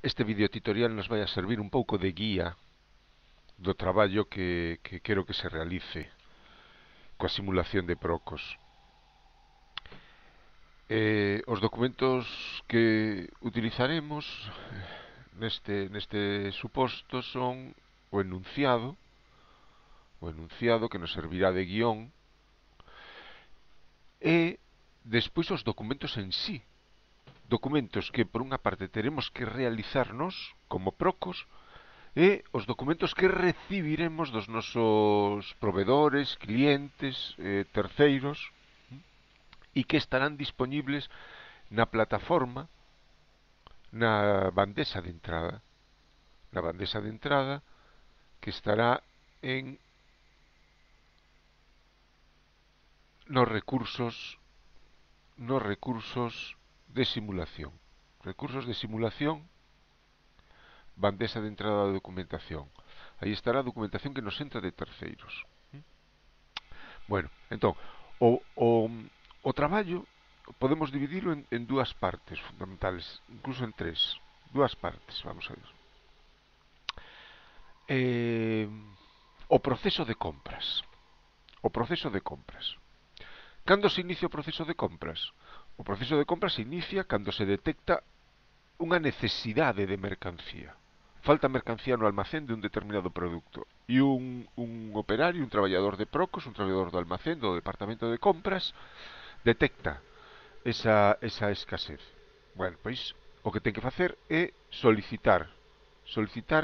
Este videotutorial nos vai a servir un pouco de guía do traballo que quero que se realice coa simulación de Procos. Os documentos que utilizaremos neste suposto son o enunciado que nos servirá de guión e despois os documentos en sí. Documentos que por unha parte teremos que realizarnos como Procos e os documentos que recibiremos dos nosos provedores, clientes, terceiros e que estarán disponibles na plataforma, na bandexa de entrada, que estará en nos recursos de simulación. Recursos de simulación, bandexa de entrada da documentación. Aí estará a documentación que nos entra de terceiros. Bueno, entón, o traballo podemos dividilo en dúas partes fundamentales, incluso en tres. Dúas partes, vamos a ver. Eh, o proceso de compras. O proceso de compras. Cando se inicia o proceso de compras? O proceso de compras se inicia cando se detecta unha necesidade de mercancía. Falta mercancía no almacén de un determinado produto e un operario, un traballador de Procos, un traballador do almacén do departamento de compras detecta esa escasez. Bueno, pois o que ten que facer é solicitar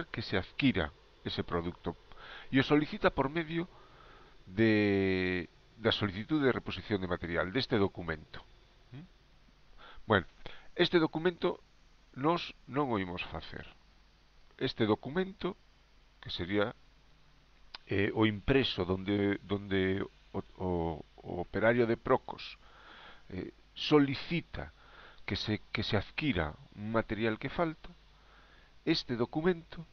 que se adquira ese produto e o solicita por medio da solicitud de reposición de material deste documento. Bueno, este documento nós non o imos facer. Este documento, que sería o impreso donde o operario de Procos solicita que se adquira un material que falta, este documento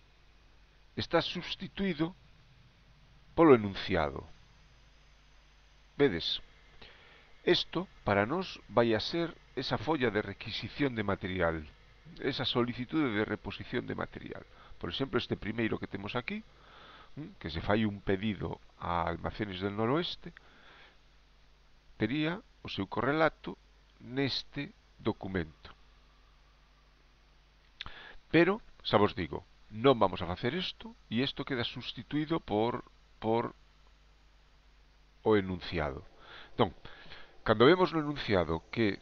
está sustituído polo enunciado. Vedes, isto para nós vai a ser esa folla de requisición de material, esa solicitude de reposición de material. Por exemplo, este primeiro que temos aquí, que se fai un pedido a Almacenes del Noroeste, tería o seu correlato neste documento. Pero, xa vos digo, non vamos a facer isto e isto queda sustituído por o enunciado. Entón, cando vemos no enunciado que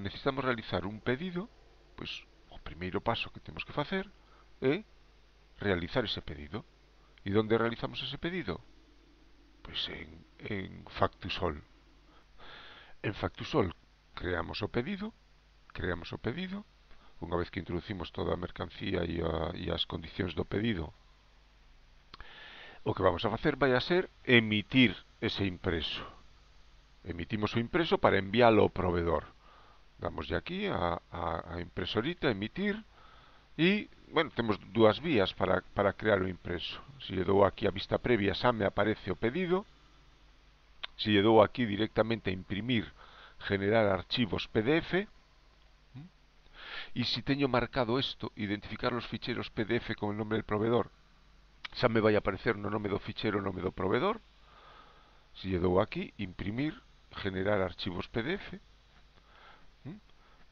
necesitamos realizar un pedido, pois o primeiro paso que temos que facer é realizar ese pedido. E onde realizamos ese pedido? Pois en Factusol. En Factusol creamos o pedido, unha vez que introducimos toda a mercancía e as condicións do pedido. O que vamos a facer vai a ser emitir ese impreso. Emitimos o impreso para enviálo ao proveedor. Damoslle aquí a impresorita, emitir, e, bueno, temos dúas vías para crear o impreso. Se lle dou aquí a vista previa xa me aparece o pedido. Se lle dou aquí directamente a imprimir, generar archivos PDF, e se teño marcado isto, identificar os ficheros PDF con el nombre del proveedor, xa me vai aparecer no nome do fichero o nome do proveedor. Se lle dou aquí, imprimir, generar archivos PDF,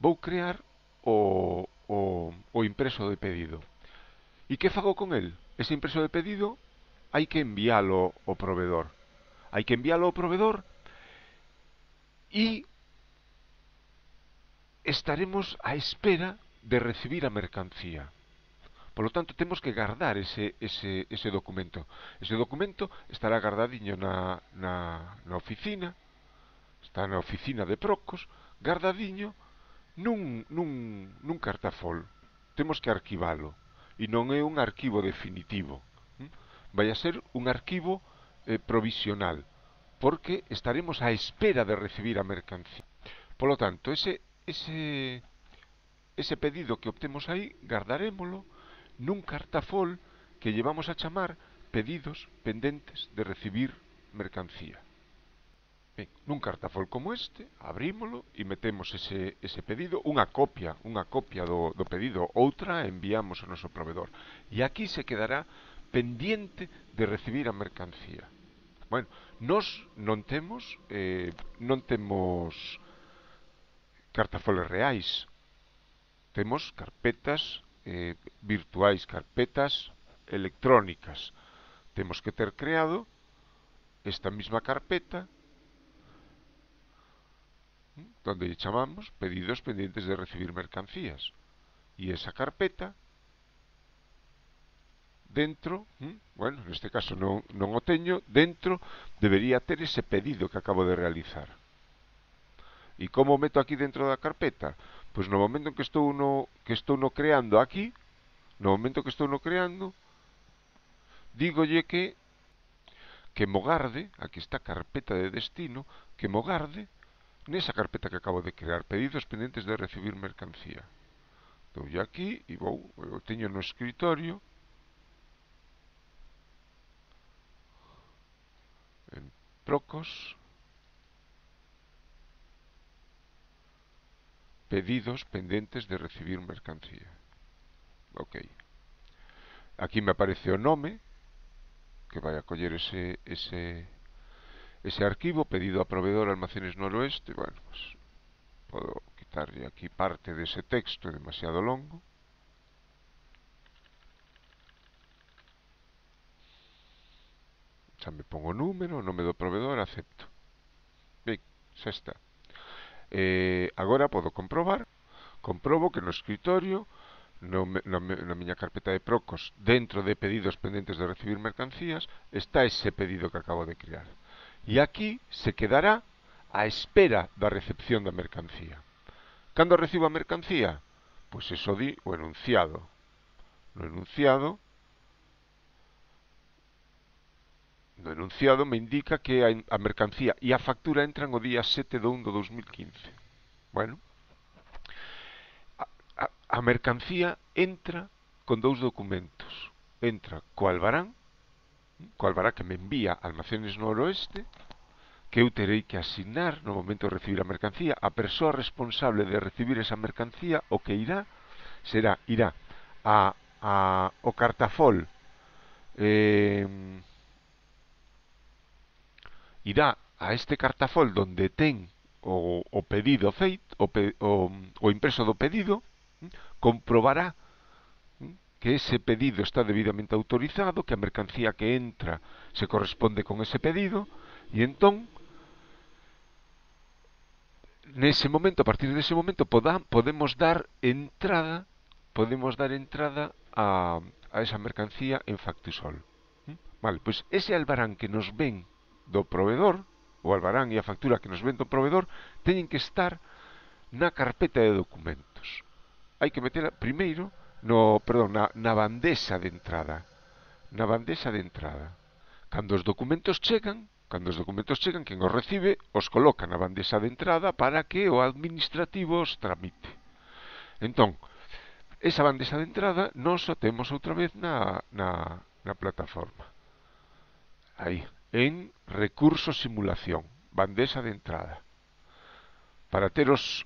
vou crear o impreso de pedido. E que fago con el? Ese impreso de pedido hai que enviálo ao proveedor. Hai que enviálo ao proveedor e estaremos á espera de recibir a mercancía. Por lo tanto, temos que guardar ese documento. Ese documento estará guardadiño na oficina, está na oficina de Procos, guardadiño nun cartafol. Temos que arquivalo. E non é un arquivo definitivo. Vai a ser un arquivo provisional, porque estaremos á espera de recibir a mercancía. Por lo tanto, ese pedido que obtemos aí, guardarémolo nun cartafol que llevamos a chamar pedidos pendentes de recibir mercancía. Ben, nun cartafol como este, abrímolo e metemos ese pedido, unha copia do pedido, outra enviamos ao noso proveedor. E aquí se quedará pendiente de recibir a mercancía. Bueno, nós non temos cartafoles reais, temos carpetas virtuais, carpetas electrónicas. Temos que ter creado esta misma carpeta donde chamamos pedidos pendientes de recibir mercancías. Y esa carpeta dentro, bueno, neste caso non o teño, dentro debería ter ese pedido que acabo de realizar. E como o meto aquí dentro da carpeta? Pois no momento en que estou no creando aquí, no momento que estou no creando, dígolle que mo garde, aquí está a carpeta de destino, que mo garde nesa carpeta que acabo de crear, pedidos pendientes de recibir mercancía. Doulle aquí e eu teño no escritorio, en Procos, pedidos pendientes de recibir mercancía. Ok. Aquí me aparece o nome, que vai a coller ese arquivo, pedido a proveedor Almacenes Noroeste. Bueno, pues podo quitarlle aquí parte dese texto, é demasiado longo. Xa me pongo o número, o nome do proveedor, acepto. Ben, xa está. Agora podo comprobo que no escritorio, na miña carpeta de Procos, dentro de pedidos pendentes de recibir mercancías, está ese pedido que acabo de crear. E aquí se quedará á espera da recepción da mercancía. Cando recibo a mercancía? Pois eso di o enunciado. No enunciado me indica que a mercancía e a factura entran o día 7/1/2015. Bueno, a mercancía entra con dous documentos. Entra co albarán que me envía Almacenes Noroeste, que eu terei que asignar no momento de recibir a mercancía. A persoa responsable de recibir esa mercancía o que irá ao cartafol, irá a este cartafol donde ten o pedido feito, o impreso do pedido, comprobará que ese pedido está debidamente autorizado, que a mercancía que entra se corresponde con ese pedido, e entón, nese momento, a partir dese momento, podemos dar entrada a esa mercancía en Factusol. Vale, pois ese albarán que nos ven do proveedor, o albarán e a factura que nos ven do proveedor, teñen que estar na carpeta de documentos. Hai que metela primeiro na bandexa de entrada. Na bandexa de entrada. Cando os documentos chegan, quen os recibe, os coloca na bandexa de entrada para que o administrativo os tramite. Entón, esa bandexa de entrada nós a temos outra vez na plataforma. Aí, en recurso simulación, bandexa de entrada. Para ter os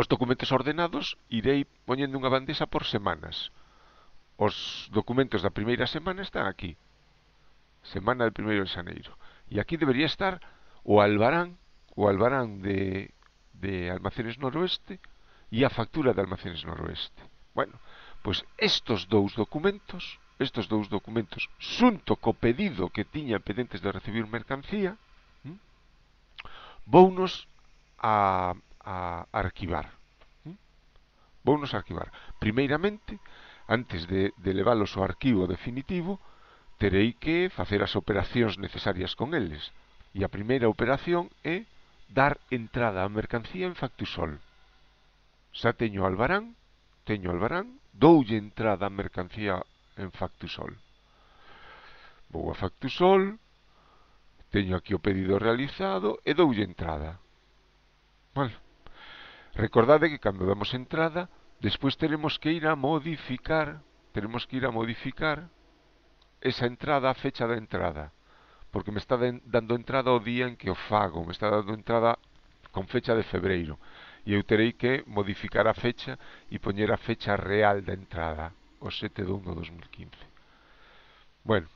documentos ordenados, irei poñendo unha bandexa por semanas. Os documentos da primeira semana están aquí. Semana del 1 de xaneiro. E aquí debería estar o albarán de Almacenes Noroeste e a factura de Almacenes Noroeste. Bueno, pois estos dous documentos, xunto co pedido que tiña pendentes de recibir mercancía, vounos a arquivar. Vounos a arquivar. Primeiramente, antes de leválos ao arquivo definitivo, terei que facer as operacións necesarias con eles. E a primeira operación é dar entrada á mercancía en Factusol. Xa teño albarán, doulle entrada á mercancía en Factusol. Vou a Factusol, teño aquí o pedido realizado e doulle entrada. Vale. Recordade que cando damos entrada, despois teremos que ir a modificar esa entrada a fecha da entrada, porque me está dando entrada o día en que o fago, me está dando entrada con fecha de febreiro, e eu terei que modificar a fecha e poñer a fecha real da entrada, o 7/1/2015. Bueno,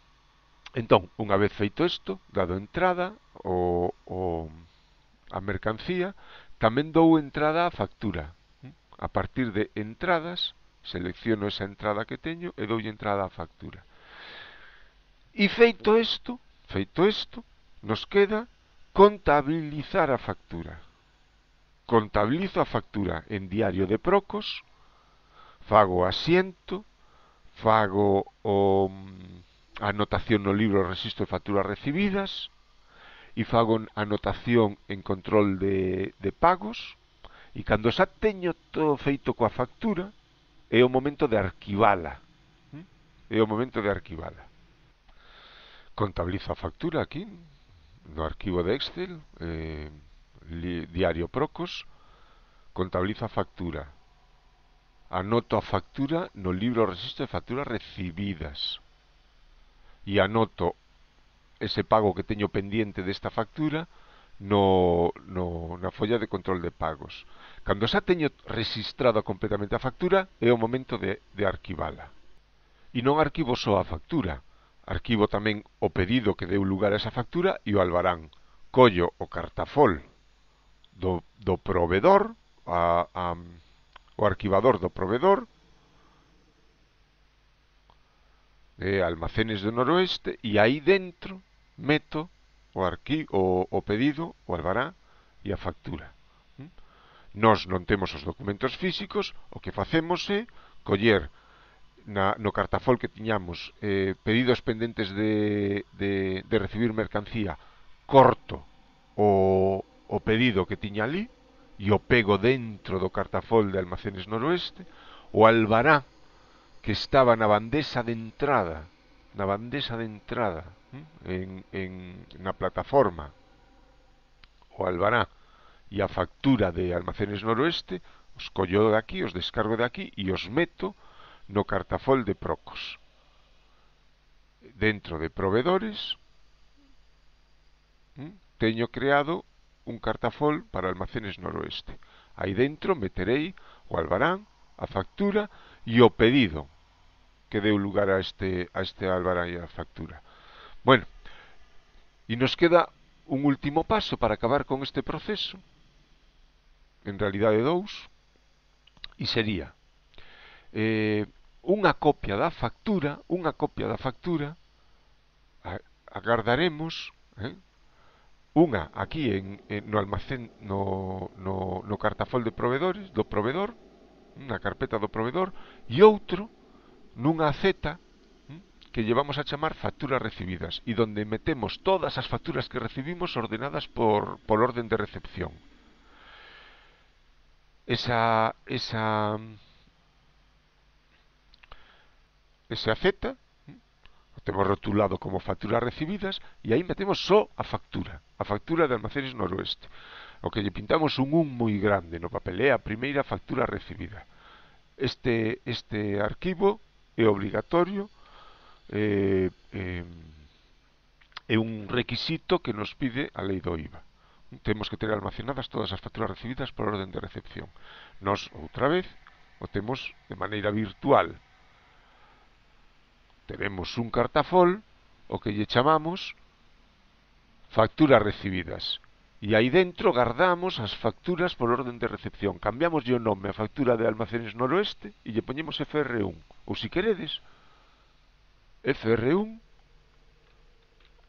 entón, unha vez feito isto, dado entrada a mercancía, tamén dou entrada á factura. A partir de entradas, selecciono esa entrada que teño e doulle entrada á factura. E feito isto, nos queda contabilizar a factura. Contabilizo a factura en diario de Procos, fago o asiento, fago a anotación no libro Rexistro de facturas recibidas e fago anotación en control de pagos, e cando xa teño todo feito coa factura, é o momento de arquivala. É o momento de arquivala. Contabilizo a factura aquí, no arquivo de Excel, diario Procos, contabilizo a factura. Anoto a factura no libro Rexistro de facturas recibidas. E anoto ese pago que teño pendiente desta factura na folla de control de pagos. Cando xa teño registrado completamente a factura, é o momento de arquivala. E non arquivo só a factura, arquivo tamén o pedido que deu lugar a esa factura e o albarán. Collo o cartafol do provedor, o arquivador do provedor, Almacenes do Noroeste, e aí dentro meto o pedido, o albará e a factura. Nós non temos os documentos físicos, o que facemos é coller no cartafol que tiñamos pedidos pendentes de recibir mercancía, corto o pedido que tiña ali e o pego dentro do cartafol de Almacenes Noroeste. O albará que estaba na bandexa de entrada na plataforma, o albará e a factura de Almacenes Noroeste, os collo de aquí, os descargo de aquí e os meto no cartafol de Procos. Dentro de proveedores teño creado un cartafol para Almacenes Noroeste. Aí dentro meterei o albarán, a factura e o pedido que deu lugar a este albarán e a factura. Bueno, e nos queda un último paso para acabar con este proceso, en realidade dous, e sería unha copia da factura, agardaremos unha aquí no almacén, no cartafol de proveedores, do proveedor, na carpeta do proveedor, e outro nunha ceta que llevamos a chamar facturas recibidas, e donde metemos todas as facturas que recibimos ordenadas por orden de recepción. Esa ceta o temos rotulado como facturas recibidas, e aí metemos só a factura de Almacenes Noroeste. O que lle pintamos un moi grande no papel, é a primeira factura recibida. Este arquivo é obligatorio, é un requisito que nos pide a lei do IVA. Temos que ter almacenadas todas as facturas recibidas por orden de recepción. Nos, outra vez, o temos de maneira virtual. Tenemos un cartafol, o que lle chamamos facturas recibidas. E aí dentro guardamos as facturas por orden de recepción. Cambiamos o nome a factura de Almacenes Noroeste e lle poñemos FR1. Ou se queredes, FR1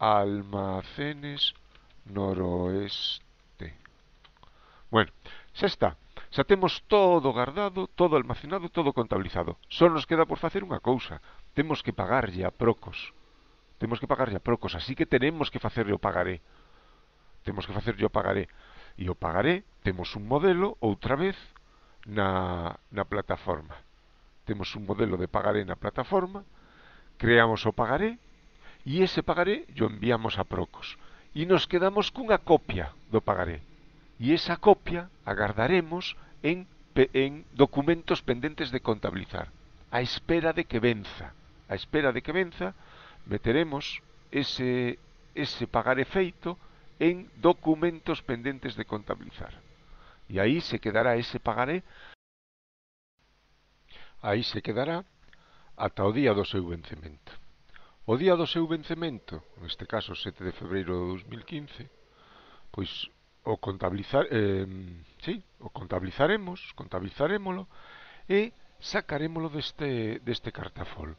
Almacenes Noroeste. Bueno, xa está. Xa temos todo guardado, todo almacenado, todo contabilizado. Só nos queda por facer unha cousa. Temos que pagarlle a Procos. Así que tenemos que facerle o pagaré. E o pagaré, temos un modelo, outra vez, na plataforma. Temos un modelo de pagaré na plataforma, creamos o pagaré, e ese pagaré lo enviamos a Procos. E nos quedamos cunha copia do pagaré. E esa copia agardaremos en documentos pendentes de contabilizar, a espera de que venza. Meteremos ese pagaré feito en documentos pendentes de contabilizar. E aí se quedará ese pagaré, aí se quedará ata o día do seu vencemento. O día do seu vencemento, neste caso 7 de febreiro de 2015, pois o contabilizarémolo e sacarémolo deste cartafol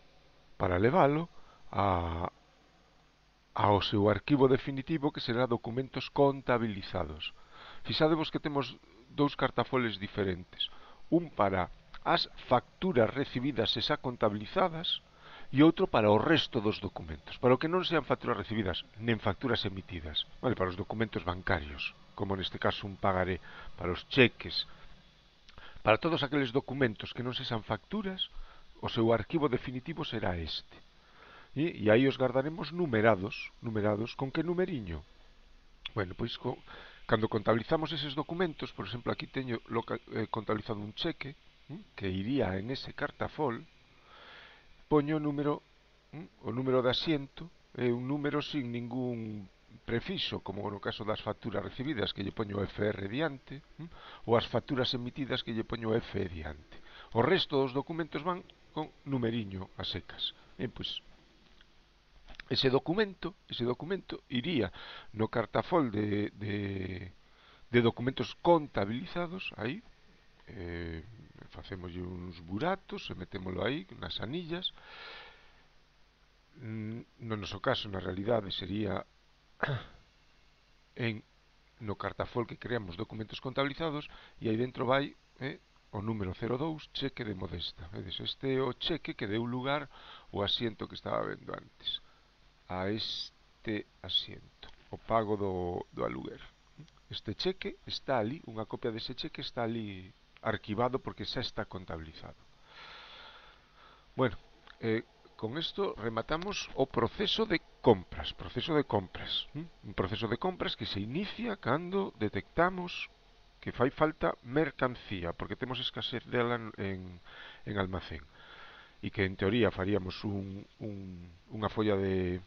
para leválo ao seu arquivo definitivo, que será documentos contabilizados. Fixadevos que temos dous cartafoles diferentes, un para as facturas recibidas e xa contabilizadas e outro para o resto dos documentos, para o que non sean facturas recibidas nen facturas emitidas, vale, para os documentos bancarios, como neste caso un pagaré, para os cheques, para todos aqueles documentos que non sexan facturas, o seu arquivo definitivo será este. E aí os guardaremos numerados. Con que numeriño? Bueno, pois cando contabilizamos eses documentos, por exemplo, aquí teño contabilizado un cheque que iría en ese cartafol, poño o número de asiento, un número sin ningún prefixo, como no caso das facturas recibidas, que lle poño FR diante, ou as facturas emitidas, que lle poño F diante. O resto dos documentos van con numeriño a secas. Pois ese documento iría no cartafol de documentos contabilizados, aí, facémoslle uns buratos e metémolo aí nas anillas. No noso caso, na realidade, sería no cartafol que creamos documentos contabilizados, e aí dentro vai o número 02, cheque de Modesta. Este é o cheque que deu lugar ao asiento que estaba vendo antes, a este asiento, o pago do aluguer. Este cheque está ali, unha copia dese cheque está ali arquivado porque xa está contabilizado. Bueno, con isto rematamos o proceso de compras. Un proceso de compras que se inicia cando detectamos que fai falta mercancía, porque temos escasez dela en almacén, e que en teoría faríamos unha folla de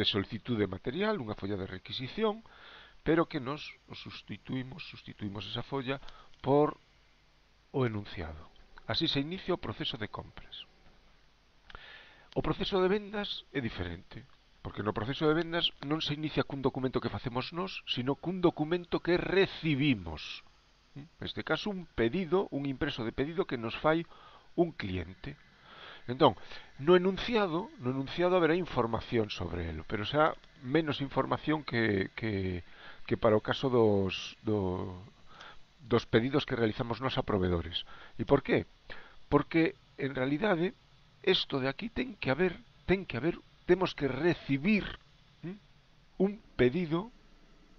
solicitud de material, unha folla de requisición, pero que nos sustituímos esa folla por o enunciado. Así se inicia o proceso de compras. O proceso de vendas é diferente, porque no proceso de vendas non se inicia cun documento que facemos nós, sino cun documento que recibimos. Neste caso, un impreso de pedido que nos fai un cliente. Entón, no enunciado haberá información sobre ele, pero xa menos información que para o caso dos pedidos que realizamos nós a proveedores. E por qué? Porque, en realidade, isto de aquí temos que recibir un pedido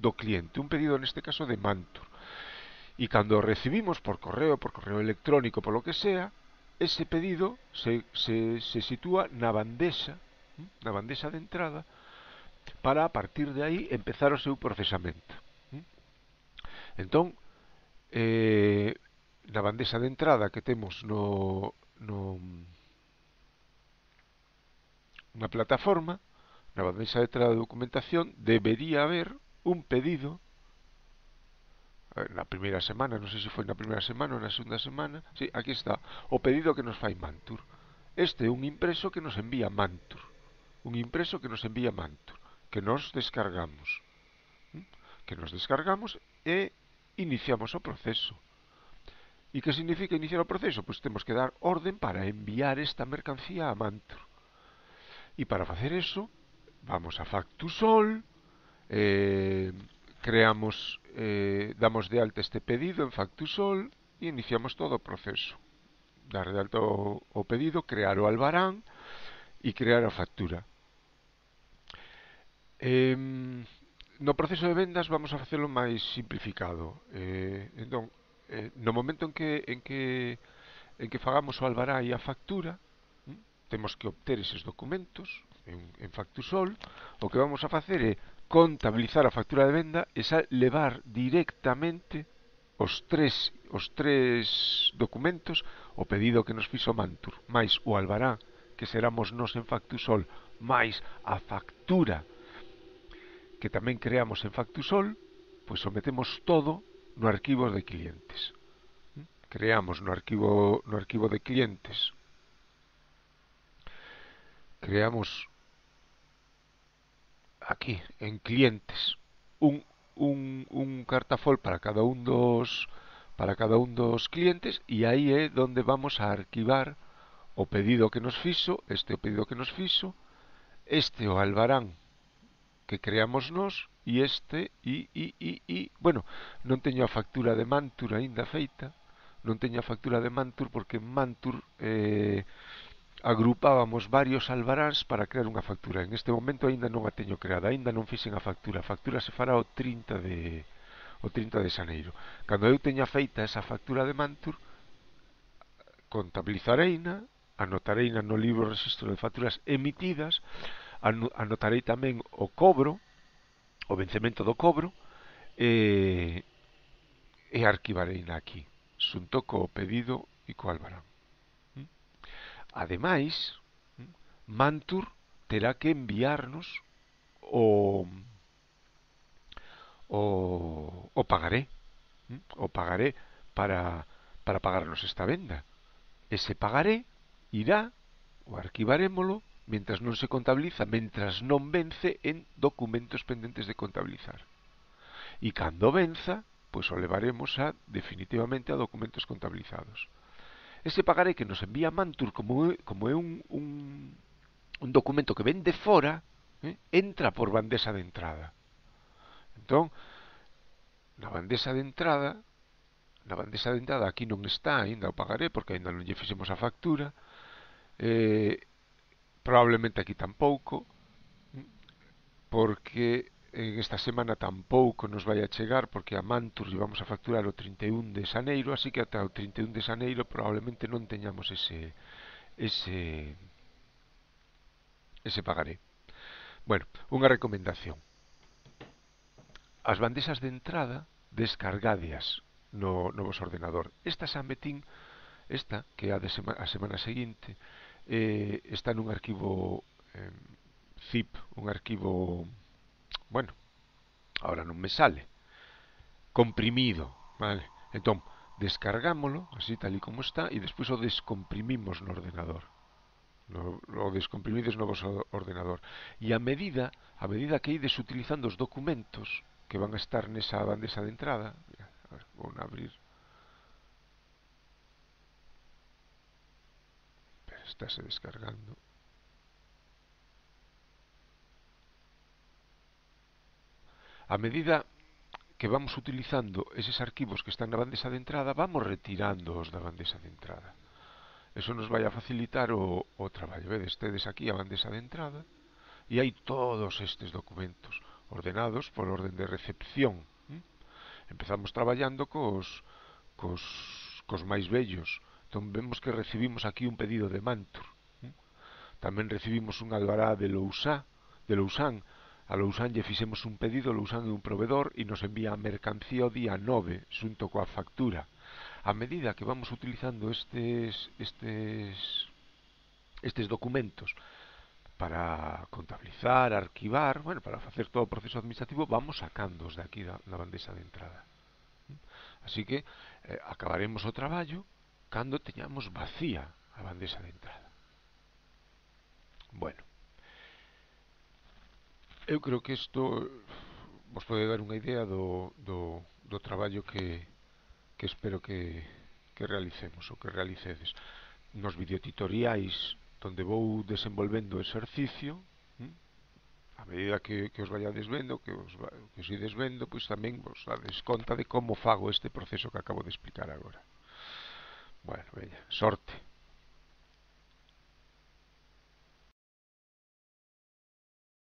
do cliente, un pedido neste caso de Mantur. E cando o recibimos por correo electrónico, polo que sea, ese pedido se sitúa na bandexa de entrada, para a partir de aí empezar o seu procesamento. Entón, na bandexa de entrada que temos na plataforma, na bandexa de entrada de documentación, debería haber un pedido na primeira semana, non sei se foi na primeira semana ou na segunda semana. Sí, aquí está, o pedido que nos fai Mantur. Este é un impreso que nos envía Mantur, que nos descargamos, e iniciamos o proceso. E que significa iniciar o proceso? Pois temos que dar orden para enviar esta mercancía a Mantur. E para facer eso, vamos a Factusol, damos de alta este pedido en Factusol e iniciamos todo o proceso. Dar de alta o pedido, crear o albarán e crear a factura. No proceso de vendas vamos a facelo máis simplificado. Entón, no momento en que fagamos o albará e a factura, temos que obter eses documentos en Factusol. O que vamos a facer é contabilizar a factura de venda e xa levar directamente os tres documentos, o pedido que nos fixo Mantur, máis o albará que seramos nós en Factusol, máis a factura que tamén creamos en Factusol, pois o metemos todo no arquivo de clientes. Creamos no arquivo de clientes, creamos aquí en clientes un cartafol para cada un dos clientes, e aí é donde vamos a arquivar o pedido que nos fixo, o pedido que nos fixo, o albarán que creamos nós, bueno, non teño a factura de Mantur aínda feita, non teño a factura de Mantur porque en Mantur agrupábamos varios albaráns para crear unha factura. En este momento aínda non a teño creada, aínda non fixen a factura se fará o 30 de xaneiro. Cando eu teña feita esa factura de Mantur, contabilizareina, anotareina no libro registro de facturas emitidas, anotarei tamén o cobro, o vencemento do cobro, e arquivareina aquí, xunto co pedido e co albarán. Ademais, Mantur terá que enviarnos o pagaré, para pagarnos esta venda. Ese pagaré irá, o arquivarémolo, mentras non se contabiliza, mentras non vence en documentos pendentes de contabilizar. E cando venza, pois o levaremos definitivamente a documentos contabilizados. Ese pagaré que nos envía Mantur, como é un documento que ven de fora, entra por bandexa de entrada. Entón, na bandexa de entrada aquí non está aínda o pagaré, porque aínda non lle fixemos a factura, probablemente aquí tampouco, porque en esta semana tampouco nos vai a chegar, porque a Mantur vamos a facturar o 31 de xaneiro, así que ata o 31 de xaneiro probablemente non teñamos ese pagaré. Bueno, unha recomendación. As bandexas de entrada descargádeas no vos ordenador. Esta xa metín, que é a semana seguinte, está nun arquivo zip, un arquivo, bueno, ahora non me sale, comprimido, vale? Entón, descargámolo, así tal e como está, e despois o descomprimimos no ordenador. Lo descomprimides no vosso ordenador. E a medida que ides utilizando os documentos que van a estar nesa bandexa de entrada, a ver, vou a abrir, estáse descargando. A medida que vamos utilizando eses arquivos que están na bandexa de entrada, vamos retirándoos da bandexa de entrada. Eso nos vai a facilitar o traballo. Vedes, tedes aquí a bandexa de entrada e hai todos estes documentos ordenados por orden de recepción. Empezamos traballando cos máis vellos. Entón vemos que recibimos aquí un pedido de Mantur. Tamén recibimos un albará de Lousán. A Lousán lle fixemos un pedido, Lousán é un proveedor e nos envía a mercancía o día 9 xunto coa factura. A medida que vamos utilizando estes documentos para contabilizar, arquivar, bueno, para facer todo o proceso administrativo, vamos sacándoos de aquí na bandexa de entrada. Así que acabaremos o traballo cando teñamos vacía a bandexa de entrada. Bueno, eu creo que isto vos pode dar unha idea do traballo que espero que realicemos ou que realicedes. Nos videotutoriais donde vou desenvolvendo o exercicio, a medida que os vayades vendo, que os ides vendo, pois tamén vos dades conta de como fago este proceso que acabo de explicar agora. Bueno, veña, sorte.